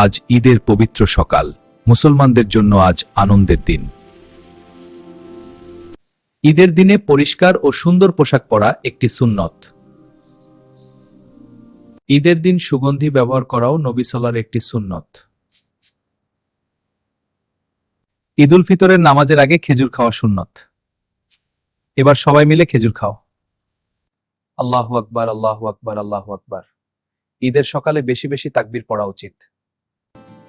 আজ ঈদের পবিত্র সকাল। মুসলমানদের জন্য আজ আনন্দের দিন। ঈদের দিনে পরিষ্কার ও সুন্দর পোশাক পরা একটি সুন্নত। ঈদের দিন সুগন্ধি ব্যবহার করাও নবী সাল্লাল্লাহর একটি সুন্নত। ঈদ উল ফিতরের নামাজের আগে খেজুর খাওয়া সুন্নত। এবার সবাই মিলে খেজুর খাও। আল্লাহু আকবার, আল্লাহু আকবার, আল্লাহু আকবার। ঈদের সকালে বেশি বেশি তাকবীর পড়া উচিত।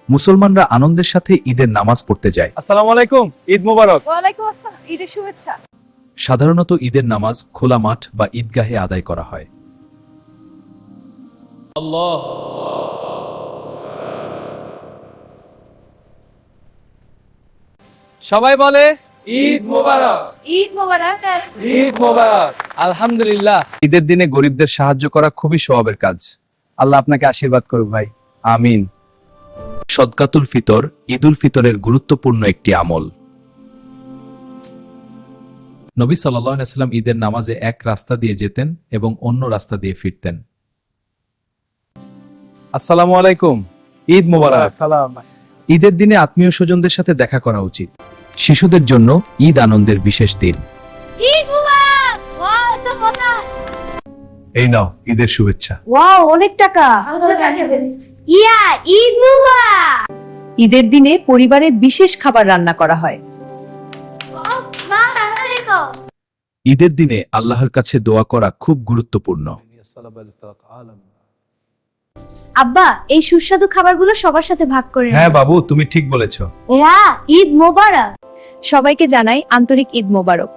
মুসলমানরা আনন্দের সাথে ঈদের নামাজ পড়তে যায়। আসসালামু আলাইকুম, ঈদ মোবারক। ওয়ালাইকুম আসসালাম, ঈদের শুভেচ্ছা। সাধারণত ঈদের নামাজ খোলা মাঠ বা ঈদগাহে আদায় করা হয়। সবাই বলে ঈদ মোবারক, ঈদ মোবারক। ঈদ মোবারক। আলহামদুলিল্লাহ। ঈদের দিনে গরিবদের সাহায্য করা খুবই সওয়াবের কাজ। আল্লাহ আপনাকে আশীর্বাদ করুক ভাই, আমিন। সদকাতুল ফিতর ঈদ উল ফিতরের গুরুত্বপূর্ণ একটি আমল। নবী সাল্লাল্লাহু আলাইহি ওয়াসাল্লাম ঈদের নামাজে এক রাস্তা দিয়ে যেতেন এবং অন্য রাস্তা দিয়ে ফিরতেন। আসসালামু আলাইকুম, ঈদ মোবারক। সালাম। ঈদের দিনে আত্মীয় স্বজনদের সাথে দেখা করা উচিত। শিশুদের জন্য ঈদ আনন্দের বিশেষ দিন। ঈদ মোবারক। ওয়াও, তো মজা। এই নাও ঈদের শুভেচ্ছা। ওয়াও, অনেক টাকা। ইয়া, ঈদ মোবারক। ঈদের দিনে পরিবারে বিশেষ খাবার রান্না করা হয়। ঈদের দিনে আল্লাহর কাছে দোয়া করা খুব গুরুত্বপূর্ণ। আব্বা, এই সুস্বাদু খাবারগুলো সবার সাথে ভাগ করে হ্যাঁ বাবু, তুমি ঠিক বলেছো। ঈদ মোবারক। সবাইকে জানাই আন্তরিক ঈদ মোবারক।